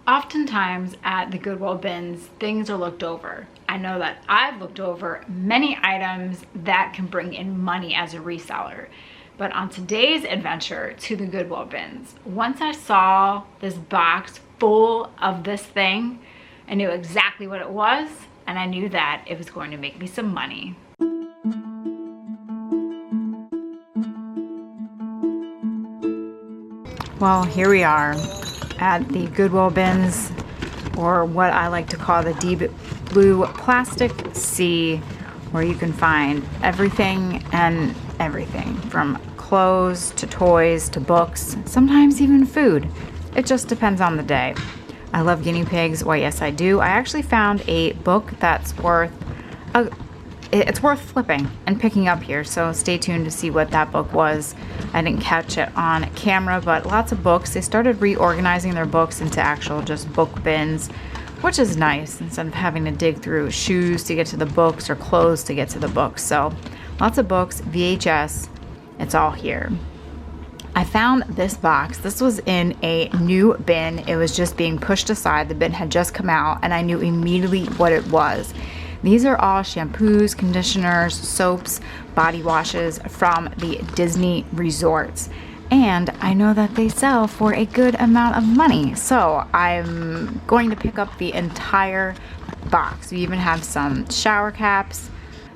Oftentimes at the Goodwill bins, things are looked over. I know that I've looked over many items that can bring in money as a reseller. But on today's adventure to the Goodwill bins, once I saw this box full of this thing, I knew exactly what it was, and I knew that it was going to make me some money. Well, here we are at the Goodwill bins, or what I like to call the deep blue plastic sea, where you can find everything and everything from clothes to toys to books, sometimes even food. It just depends on the day. I love guinea pigs. Why, yes, I do. I actually found a book that's worth flipping and picking up here, so stay tuned to see what that book was. I didn't catch it on camera, but lots of books. They started reorganizing their books into actual just book bins, which is nice, instead of having to dig through shoes to get to the books or clothes to get to the books. So lots of books, VHS, it's all here. I found this box. This was in a new bin. It was just being pushed aside. The bin had just come out, and I knew immediately what it was. These are all shampoos, conditioners, soaps, body washes from the Disney resorts. And I know that they sell for a good amount of money. So I'm going to pick up the entire box. We even have some shower caps.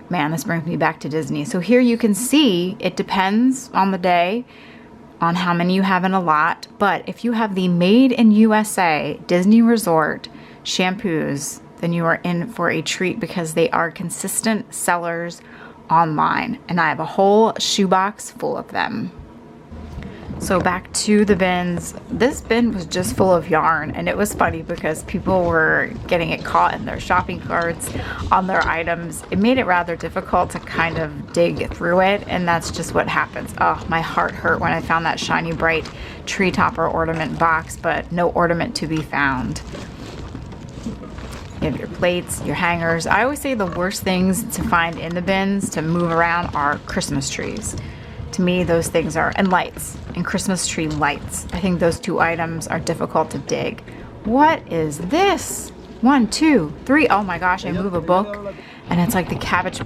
Man, this brings me back to Disney. So here you can see it depends on the day on how many you have in a lot. But if you have the Made in USA Disney Resort shampoos, then you are in for a treat, because they are consistent sellers online. And I have a whole shoebox full of them. So back to the bins. This bin was just full of yarn, and it was funny because people were getting it caught in their shopping carts on their items. It made it rather difficult to kind of dig through it, and that's just what happens. Oh, my heart hurt when I found that shiny bright tree topper ornament box, but no ornament to be found. You have your plates, your hangers. I always say the worst things to find in the bins to move around are Christmas trees. To me, those things are, and lights, and Christmas tree lights. I think those two items are difficult to dig. What is this? 1, 2, 3. Oh my gosh, I move a book, and it's like the Cabbage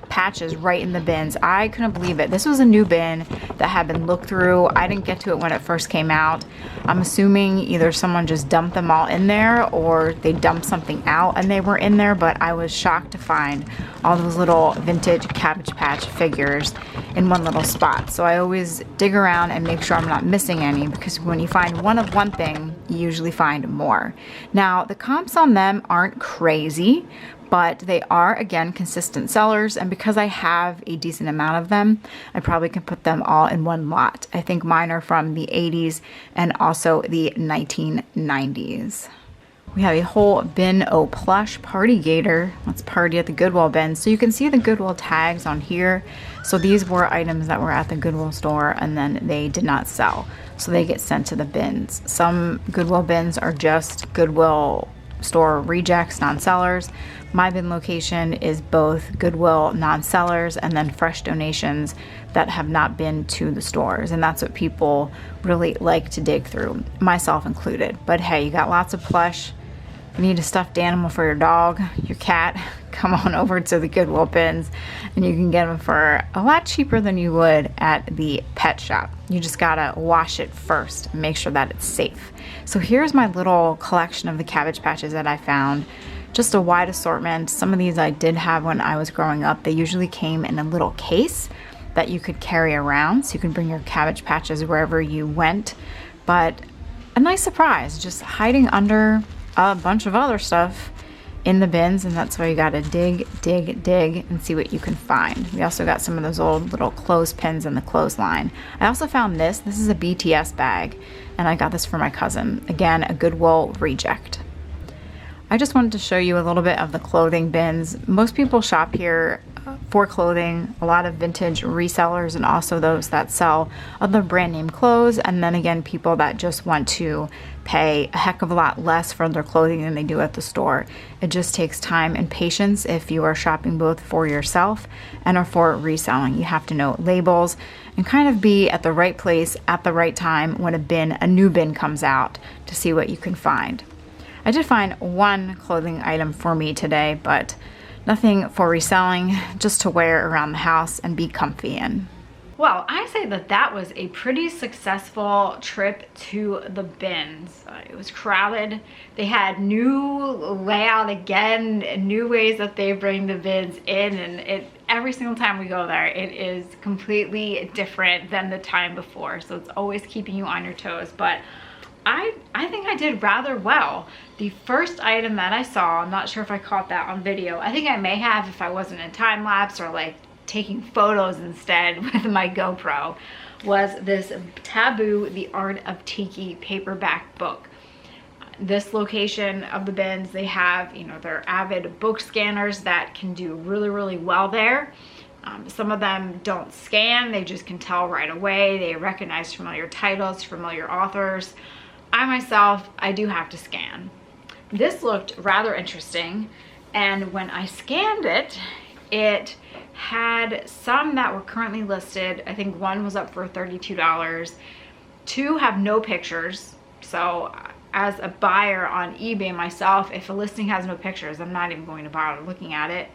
patches right in the bins. I couldn't believe it. This was a new bin that had been looked through. I didn't get to it when it first came out. I'm assuming either someone just dumped them all in there, or they dumped something out and they were in there, but I was shocked to find all those little vintage Cabbage Patch figures in one little spot. So I always dig around and make sure I'm not missing any, because when you find one of one thing, you usually find more. Now, the comps on them aren't crazy, but they are, again, consistent sellers, and because I have a decent amount of them, I probably can put them all in one lot. I think mine are from the 80s and also the 1990s. We have a whole bin o' plush party gator. Let's party at the Goodwill bin. So you can see the Goodwill tags on here. So these were items that were at the Goodwill store and then they did not sell. So they get sent to the bins. Some Goodwill bins are just Goodwill store rejects, non-sellers. My bin location is both Goodwill non-sellers and then fresh donations that have not been to the stores, and that's what people really like to dig through, myself included. But hey, you got lots of plush. If you need a stuffed animal for your dog, your cat, come on over to the Goodwill bins and you can get them for a lot cheaper than you would at the pet shop. You just gotta wash it first and make sure that it's safe. So here's my little collection of the Cabbage Patches that I found. Just a wide assortment. Some of these I did have when I was growing up. They usually came in a little case that you could carry around, so you can bring your Cabbage Patches wherever you went. But a nice surprise, just hiding under a bunch of other stuff in the bins, and that's why you gotta dig and see what you can find. We also got some of those old little clothespins in the clothesline. I also found this is a BTS bag, and I got this for my cousin. Again, a Goodwill reject. I just wanted to show you a little bit of the clothing bins. Most people shop here for clothing, a lot of vintage resellers and also those that sell other brand name clothes, and then again people that just want to pay a heck of a lot less for their clothing than they do at the store. It just takes time and patience if you are shopping both for yourself and or for reselling. You have to know labels and kind of be at the right place at the right time when a new bin comes out to see what you can find. I did find one clothing item for me today, but nothing for reselling, just to wear around the house and be comfy in. Well, I say that that was a pretty successful trip to the bins. It was crowded. They had new layout again, new ways that they bring the bins in, and every single time we go there, it is completely different than the time before. So it's always keeping you on your toes. But I think I did rather well. The first item that I saw, I'm not sure if I caught that on video. I think I may have if I wasn't in time lapse or like taking photos instead with my GoPro, was this Taboo, The Art of Tiki paperback book. This location of the bins, they have, you know, their avid book scanners that can do really, really well there. Some of them don't scan, they just can tell right away. They recognize familiar titles, familiar authors. I myself, I do have to scan. This looked rather interesting, and when I scanned it, it had some that were currently listed. I think one was up for $32. Two have no pictures. So as a buyer on eBay myself, if a listing has no pictures, I'm not even going to bother looking at it.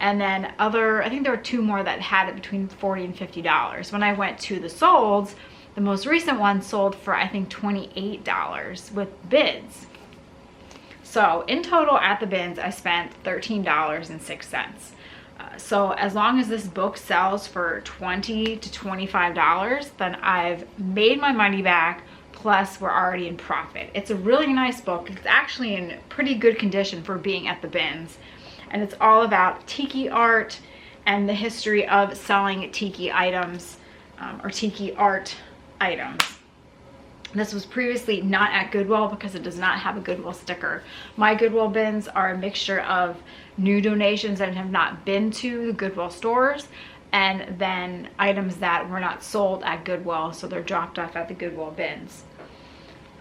And then I think there were two more that had it between $40 and $50. When I went to the solds, the most recent one sold for I think $28 with bids. So in total at the bins, I spent $13.06. So as long as this book sells for $20 to $25, then I've made my money back, plus we're already in profit. It's a really nice book. It's actually in pretty good condition for being at the bins. And it's all about tiki art and the history of selling tiki items or tiki art items. This was previously not at Goodwill because it does not have a Goodwill sticker. My Goodwill bins are a mixture of new donations that have not been to the Goodwill stores, and then items that were not sold at Goodwill, so they're dropped off at the Goodwill bins.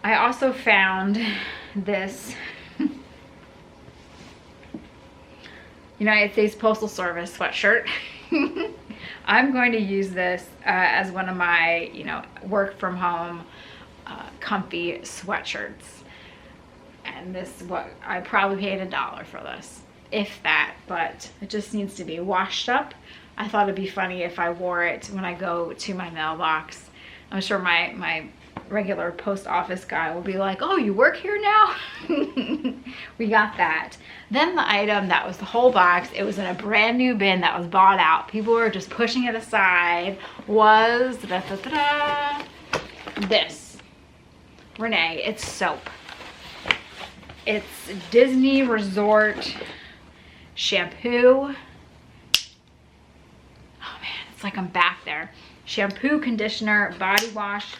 I also found this United States Postal Service sweatshirt. I'm going to use this as one of my, work from home comfy sweatshirts. And this is what I probably paid $1 for this, if that, but it just needs to be washed up. I thought it'd be funny if I wore it when I go to my mailbox. I'm sure my regular post office guy will be like, oh, you work here now? We got that. Then the item that was the whole box, it was in a brand new bin that was bought out. People were just pushing it aside, was this. Renee, it's soap. It's Disney Resort shampoo. Oh man, it's like I'm back there. Shampoo, conditioner, body wash,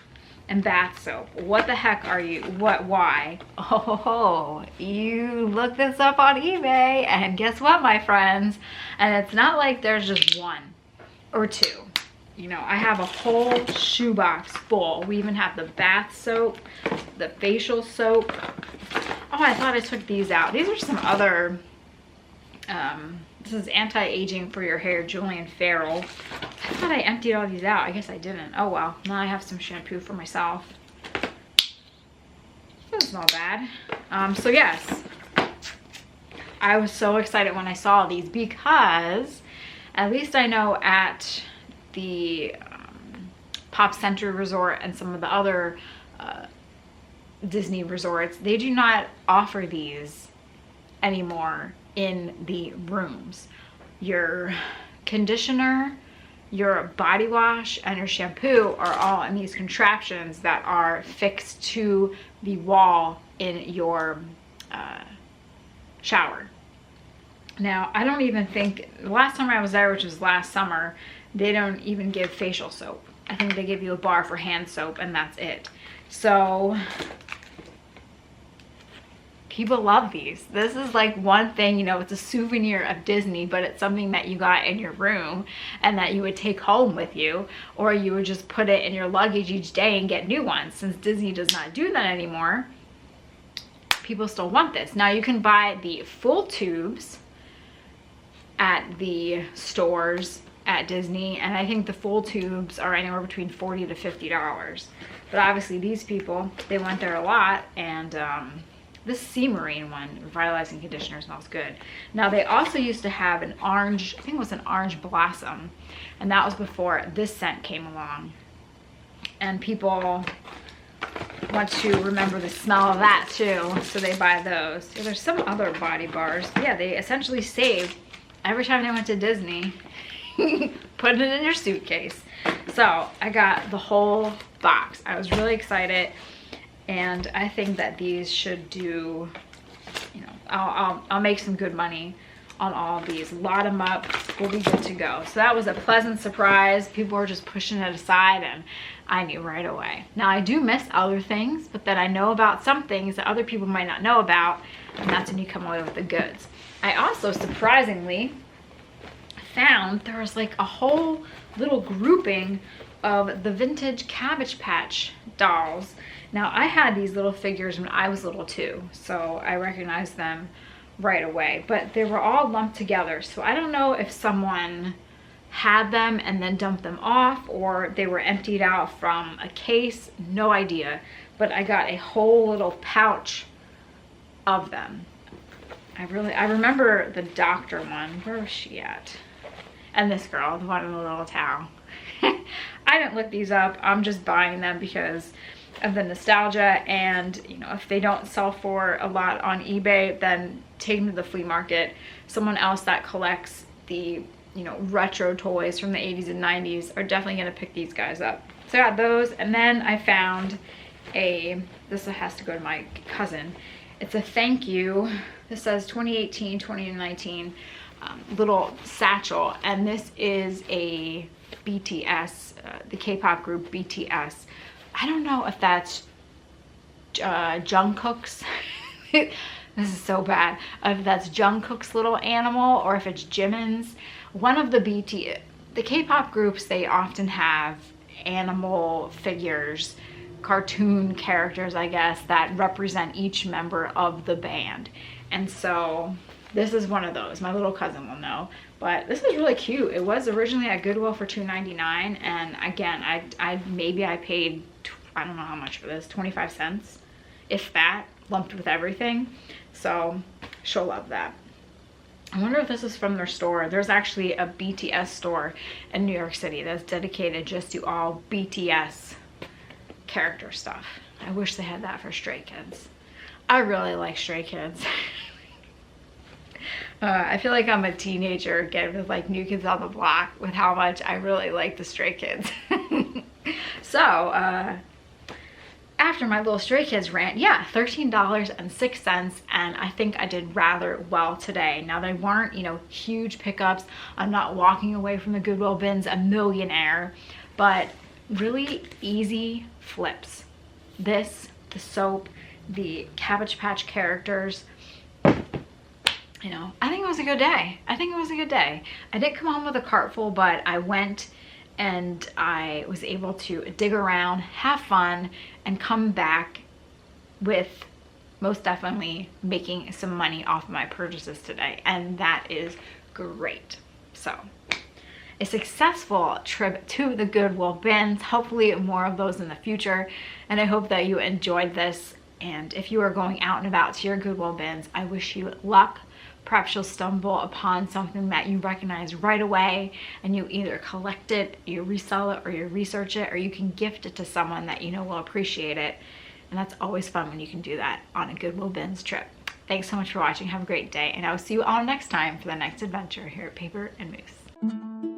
and bath soap. What the heck are you? Why? Oh, you look this up on eBay, and guess what, my friends? And it's not like there's just one or two. I have a whole shoebox full. We even have the bath soap, the facial soap. Oh, I thought I took these out. These are some other, this is anti-aging for your hair, Julian Farrell. I thought I emptied all these out. I guess I didn't. Oh well, now I have some shampoo for myself. Doesn't smell bad. So yes, I was so excited when I saw these because at least I know at the Pop Century Resort and some of the other Disney resorts, they do not offer these anymore in the rooms. Your conditioner, your body wash, and your shampoo are all in these contraptions that are fixed to the wall in your shower. Now, I don't even think, the last time I was there, which was last summer, they don't even give facial soap. I think they give you a bar for hand soap and that's it. So people love these. This is like one thing, it's a souvenir of Disney, but it's something that you got in your room and that you would take home with you, or you would just put it in your luggage each day and get new ones. Since Disney does not do that anymore, people still want this. Now you can buy the full tubes at the stores at Disney, and I think the full tubes are anywhere between $40 to $50. But obviously these people, they went there a lot, and this sea marine one, revitalizing conditioner, smells good. Now they also used to have an orange, I think it was an orange blossom, and that was before this scent came along. And people want to remember the smell of that too, so they buy those. So there's some other body bars. Yeah, they essentially saved every time they went to Disney. Put it in your suitcase. So I got the whole box. I was really excited, and I think that these should do, you know, I'll make some good money on all of these. Lot them up, we'll be good to go. So that was a pleasant surprise. People were just pushing it aside, and I knew right away. Now I do miss other things, but then I know about some things that other people might not know about, and that's when you come away with the goods. I also surprisingly found there was like a whole little grouping of the vintage Cabbage Patch dolls. Now I had these little figures when I was little too, so I recognized them right away, but they were all lumped together. So I don't know if someone had them and then dumped them off, or they were emptied out from a case, no idea. But I got a whole little pouch of them. I remember the doctor one. Where was she at? And this girl, the one in the little towel. I didn't look these up. I'm just buying them because of the nostalgia, and you know, if they don't sell for a lot on eBay, then take them to the flea market. Someone else that collects the, you know, retro toys from the 80s and 90s are definitely going to pick these guys up. So I got those, and then I found this has to go to my cousin. It's a thank you. This says 2018, 2019 little satchel, and this is a BTS, the K-pop group BTS. I don't know if that's Jungkook's. This is so bad. If that's Jungkook's little animal or if it's Jimin's. One of the K-pop groups, they often have animal figures, cartoon characters, I guess, that represent each member of the band. And so this is one of those. My little cousin will know. But this is really cute. It was originally at Goodwill for $2.99, and again, maybe I paid, I don't know how much for this, 25 cents, if that, lumped with everything. So she'll love that. I wonder if this is from their store. There's actually a BTS store in New York City that's dedicated just to all BTS character stuff. I wish they had that for Stray Kids. I really like Stray Kids. I feel like I'm a teenager again with like New Kids on the Block with how much I really like the Stray Kids. So after my little Stray Kids rant, yeah, $13.06, and I think I did rather well today. Now they weren't, you know, huge pickups. I'm not walking away from the Goodwill Bins a millionaire, but really easy flips. This, the soap, the Cabbage Patch characters. You know, I think it was a good day. I think it was a good day. I didn't come home with a cart full, but I went and I was able to dig around, have fun, and come back with most definitely making some money off my purchases today. And that is great. So, a successful trip to the Goodwill Bins. Hopefully more of those in the future. And I hope that you enjoyed this. And if you are going out and about to your Goodwill Bins, I wish you luck. Perhaps you'll stumble upon something that you recognize right away, and you either collect it, you resell it, or you research it, or you can gift it to someone that you know will appreciate it. And that's always fun when you can do that on a Goodwill Bins trip. Thanks so much for watching. Have a great day, and I will see you all next time for the next adventure here at Paper and Moose.